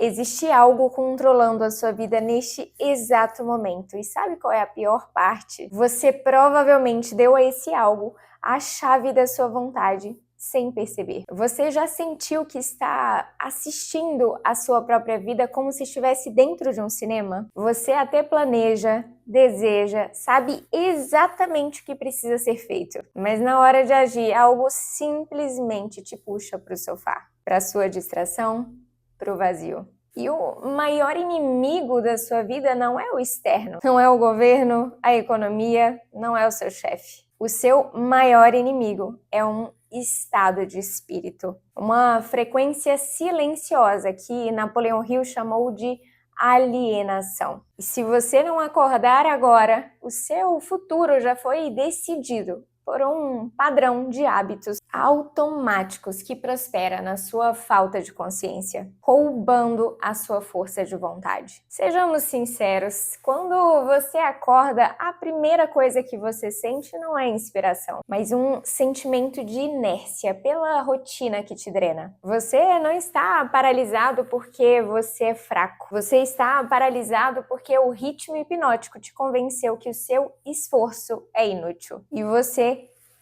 Existe algo controlando a sua vida neste exato momento. E sabe qual é a pior parte? Você provavelmente deu a esse algo a chave da sua vontade sem perceber. Você já sentiu que está assistindo a sua própria vida como se estivesse dentro de um cinema? Você até planeja, deseja, sabe exatamente o que precisa ser feito, mas na hora de agir, algo simplesmente te puxa para o sofá, para a sua distração, para o vazio. E o maior inimigo da sua vida não é o externo, não é o governo, a economia, não é o seu chefe. O seu maior inimigo é um estado de espírito, uma frequência silenciosa que Napoleão Hill chamou de alienação. E se você não acordar agora, o seu futuro já foi decidido por um padrão de hábitos automáticos que prospera na sua falta de consciência, roubando a sua força de vontade. Sejamos sinceros, quando você acorda, a primeira coisa que você sente não é inspiração, mas um sentimento de inércia pela rotina que te drena. Você não está paralisado porque você é fraco, você está paralisado porque o ritmo hipnótico te convenceu que o seu esforço é inútil e você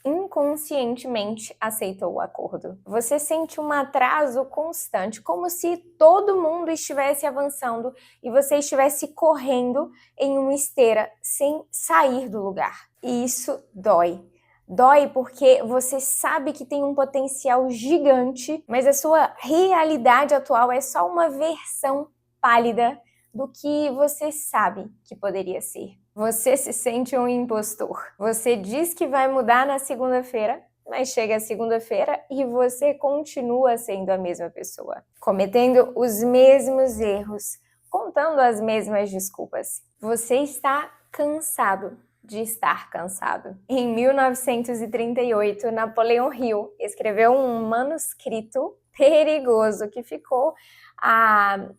inconscientemente aceitou o acordo. Você sente um atraso constante, como se todo mundo estivesse avançando e você estivesse correndo em uma esteira sem sair do lugar. E isso dói. Dói porque você sabe que tem um potencial gigante, mas a sua realidade atual é só uma versão pálida do que você sabe que poderia ser. Você se sente um impostor. Você diz que vai mudar na segunda-feira, mas chega a segunda-feira e você continua sendo a mesma pessoa, cometendo os mesmos erros, contando as mesmas desculpas. Você está cansado de estar cansado. Em 1938, Napoleão Hill escreveu um manuscrito perigoso que ficou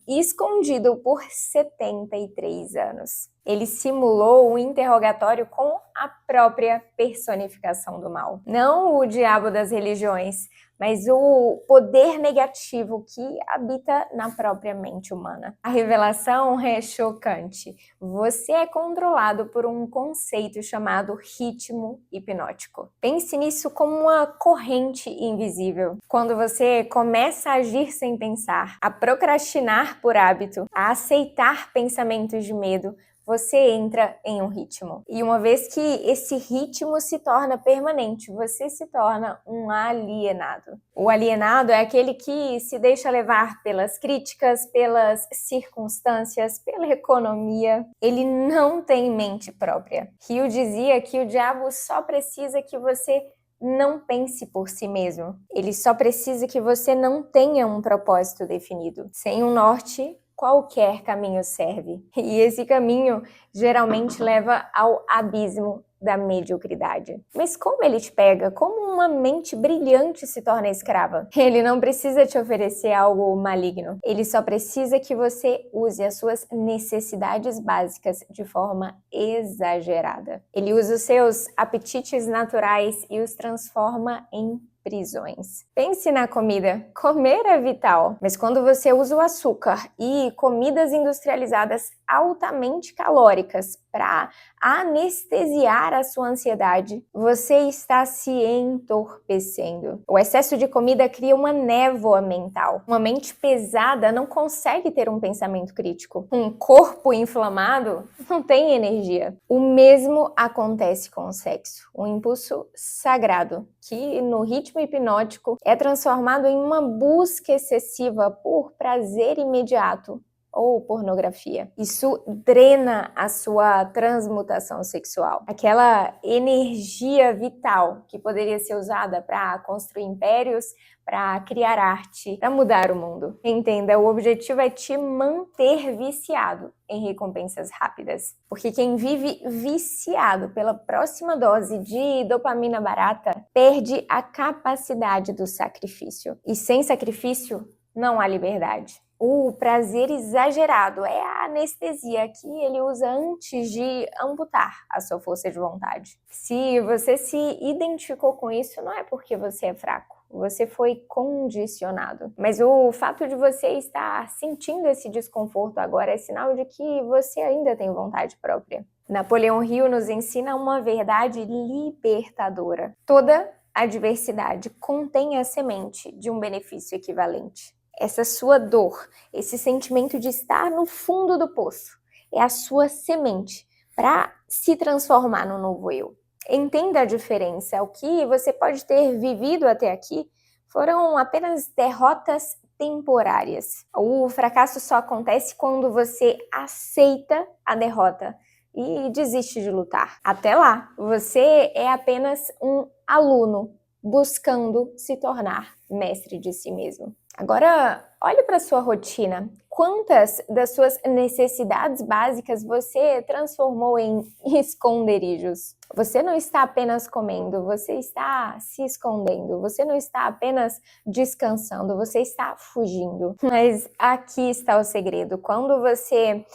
escondido por 73 anos. Ele simulou um interrogatório com a própria personificação do mal. Não o diabo das religiões, mas o poder negativo que habita na própria mente humana. A revelação é chocante. Você é controlado por um conceito chamado ritmo hipnótico. Pense nisso como uma corrente invisível. Quando você começa a agir sem pensar, a procrastinar por hábito, a aceitar pensamentos de medo, você entra em um ritmo. E uma vez que esse ritmo se torna permanente, você se torna um alienado. O alienado é aquele que se deixa levar pelas críticas, pelas circunstâncias, pela economia. Ele não tem mente própria. Hill dizia que o diabo só precisa que você não pense por si mesmo. Ele só precisa que você não tenha um propósito definido. Sem um norte, qualquer caminho serve. E esse caminho geralmente leva ao abismo da mediocridade. Mas como ele te pega? Como uma mente brilhante se torna escrava? Ele não precisa te oferecer algo maligno. Ele só precisa que você use as suas necessidades básicas de forma exagerada. Ele usa os seus apetites naturais e os transforma em prisões. Pense na comida. Comer é vital, mas quando você usa o açúcar e comidas industrializadas altamente calóricas para anestesiar a sua ansiedade, você está se entorpecendo. O excesso de comida cria uma névoa mental. Uma mente pesada não consegue ter um pensamento crítico. Um corpo inflamado não tem energia. O mesmo acontece com o sexo. Um impulso sagrado que no ritmo hipnótico é transformado em uma busca excessiva por prazer imediato ou pornografia. Isso drena a sua transmutação sexual. Aquela energia vital que poderia ser usada para construir impérios, para criar arte, para mudar o mundo. Entenda, o objetivo é te manter viciado em recompensas rápidas. Porque quem vive viciado pela próxima dose de dopamina barata perde a capacidade do sacrifício. E sem sacrifício, não há liberdade. O prazer exagerado é a anestesia que ele usa antes de amputar a sua força de vontade. Se você se identificou com isso, não é porque você é fraco. Você foi condicionado. Mas o fato de você estar sentindo esse desconforto agora é sinal de que você ainda tem vontade própria. Napoleão Hill nos ensina uma verdade libertadora. Toda adversidade contém a semente de um benefício equivalente. Essa sua dor, esse sentimento de estar no fundo do poço, é a sua semente para se transformar no novo eu. Entenda a diferença. O que você pode ter vivido até aqui foram apenas derrotas temporárias. O fracasso só acontece quando você aceita a derrota e desiste de lutar. Até lá, você é apenas um aluno buscando se tornar mestre de si mesmo. Agora, olhe para a sua rotina. Quantas das suas necessidades básicas você transformou em esconderijos? Você não está apenas comendo, você está se escondendo. Você não está apenas descansando, você está fugindo. Mas aqui está o segredo. Quando você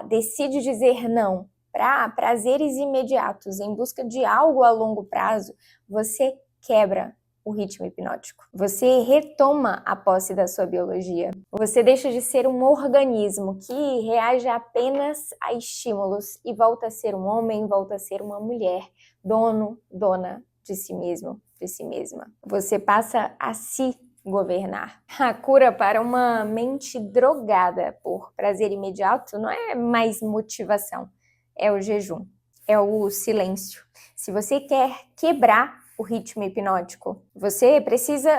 decide dizer não para prazeres imediatos em busca de algo a longo prazo, você quebra o ritmo hipnótico. Você retoma a posse da sua biologia. Você deixa de ser um organismo que reage apenas a estímulos e volta a ser um homem, volta a ser uma mulher, dono, dona de si mesmo, de si mesma. Você passa a se governar. A cura para uma mente drogada por prazer imediato não é mais motivação, é o jejum, é o silêncio. Se você quer quebrar o ritmo hipnótico, você precisa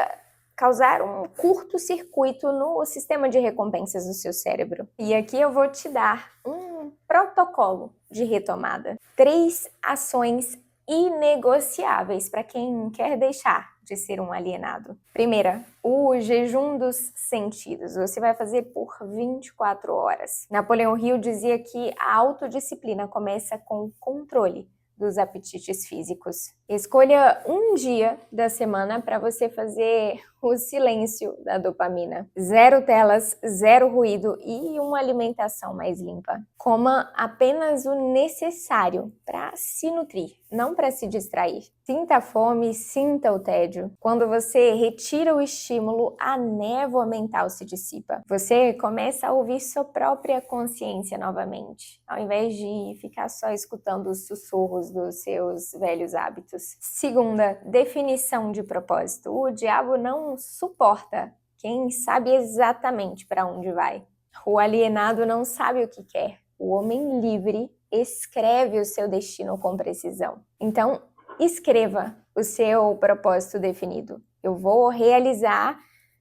causar um curto-circuito no sistema de recompensas do seu cérebro. E aqui eu vou te dar um protocolo de retomada. 3 ações inegociáveis para quem quer deixar de ser um alienado. Primeira, o jejum dos sentidos. Você vai fazer por 24 horas. Napoleão Hill dizia que a autodisciplina começa com o controle dos apetites físicos. Escolha um dia da semana para você fazer o silêncio da dopamina. 0 telas, 0 ruído e uma alimentação mais limpa. Coma apenas o necessário para se nutrir, não para se distrair. Sinta a fome, sinta o tédio. Quando você retira o estímulo, a névoa mental se dissipa. Você começa a ouvir sua própria consciência novamente, ao invés de ficar só escutando os sussurros dos seus velhos hábitos. Segunda, definição de propósito. O diabo não suporta quem sabe exatamente para onde vai. O alienado não sabe o que quer. O homem livre escreve o seu destino com precisão. Então, escreva o seu propósito definido. Eu vou realizar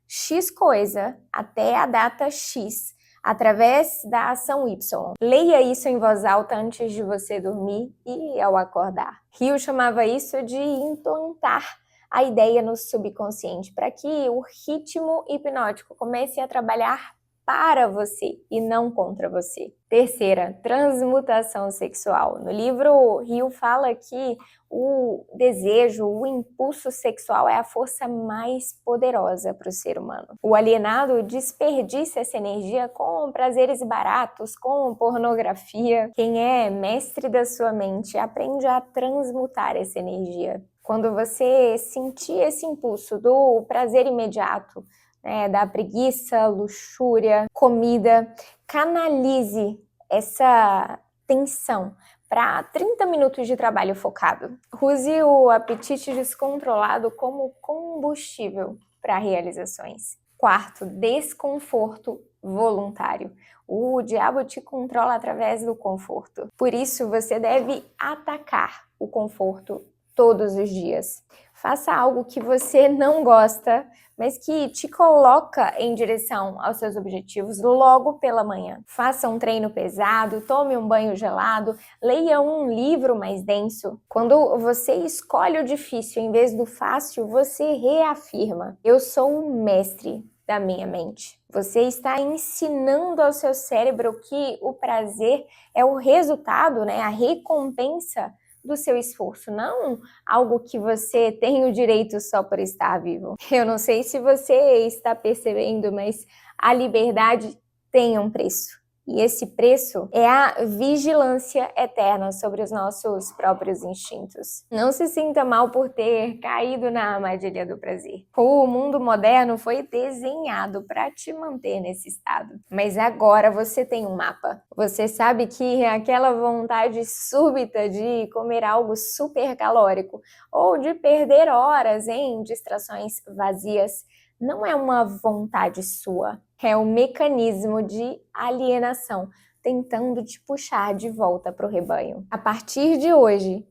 X coisa até a data X, através da ação Y. Leia isso em voz alta antes de você dormir e ao acordar. Hill chamava isso de implantar a ideia no subconsciente, para que o ritmo hipnótico comece a trabalhar para você e não contra você. Terceira, transmutação sexual. No livro, Hill fala que o desejo, o impulso sexual é a força mais poderosa para o ser humano. O alienado desperdiça essa energia com prazeres baratos, com pornografia. Quem é mestre da sua mente aprende a transmutar essa energia. Quando você sentir esse impulso do prazer imediato, da preguiça, luxúria, comida, canalize essa tensão para 30 minutos de trabalho focado. Use o apetite descontrolado como combustível para realizações. Quarto, desconforto voluntário. O diabo te controla através do conforto. Por isso, você deve atacar o conforto todos os dias. Faça algo que você não gosta, mas que te coloca em direção aos seus objetivos logo pela manhã. Faça um treino pesado, tome um banho gelado, leia um livro mais denso. Quando você escolhe o difícil em vez do fácil, você reafirma: eu sou o mestre da minha mente. Você está ensinando ao seu cérebro que o prazer é o resultado, a recompensa do seu esforço, não algo que você tem o direito só por estar vivo. Eu não sei se você está percebendo, mas A liberdade tem um preço. E esse preço é a vigilância eterna sobre os nossos próprios instintos. Não se sinta mal por ter caído na armadilha do prazer. O mundo moderno foi desenhado para te manter nesse estado. Mas agora você tem um mapa. Você sabe que aquela vontade súbita de comer algo super calórico ou de perder horas em distrações vazias não é uma vontade sua, é um mecanismo de alienação tentando te puxar de volta para o rebanho. A partir de hoje,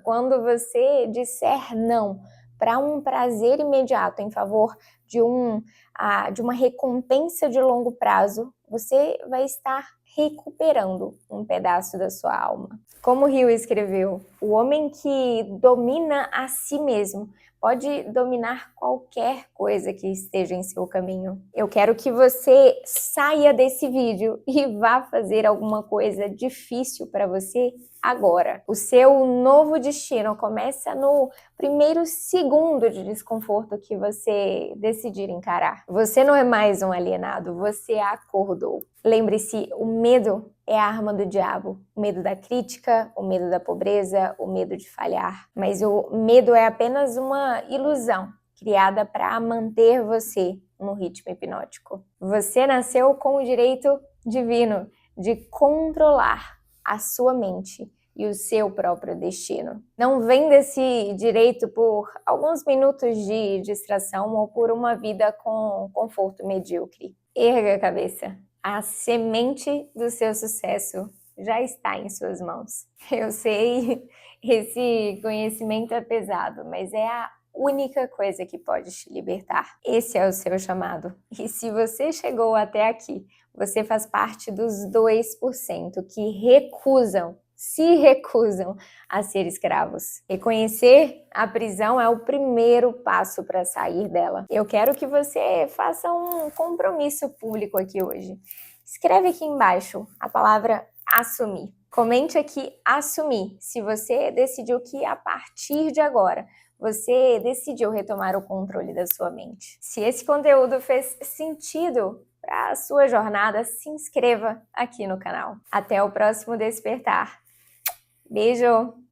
quando você disser não para um prazer imediato em favor de uma recompensa de longo prazo, você vai estar recuperando um pedaço da sua alma. Como Hill escreveu, o homem que domina a si mesmo pode dominar qualquer coisa que esteja em seu caminho. Eu quero que você saia desse vídeo e vá fazer alguma coisa difícil para você agora. O seu novo destino começa no primeiro segundo de desconforto que você decidir encarar. Você não é mais um alienado, você acordou. Lembre-se, o medo é a arma do diabo. O medo da crítica, o medo da pobreza, o medo de falhar. Mas o medo é apenas uma ilusão criada para manter você no ritmo hipnótico. Você nasceu com o direito divino de controlar a sua mente e o seu próprio destino. Não venda esse direito por alguns minutos de distração ou por uma vida com conforto medíocre. Erga a cabeça. A semente do seu sucesso já está em suas mãos. Eu sei, esse conhecimento é pesado, mas é a única coisa que pode te libertar. Esse é o seu chamado. E se você chegou até aqui, você faz parte dos 2% que se recusam a ser escravos. Reconhecer a prisão é o primeiro passo para sair dela. Eu quero que você faça um compromisso público aqui hoje. Escreve aqui embaixo a palavra assumir. Comente aqui assumir, se você decidiu que a partir de agora você decidiu retomar o controle da sua mente. Se esse conteúdo fez sentido para a sua jornada, se inscreva aqui no canal. Até o próximo Despertar. Beijo!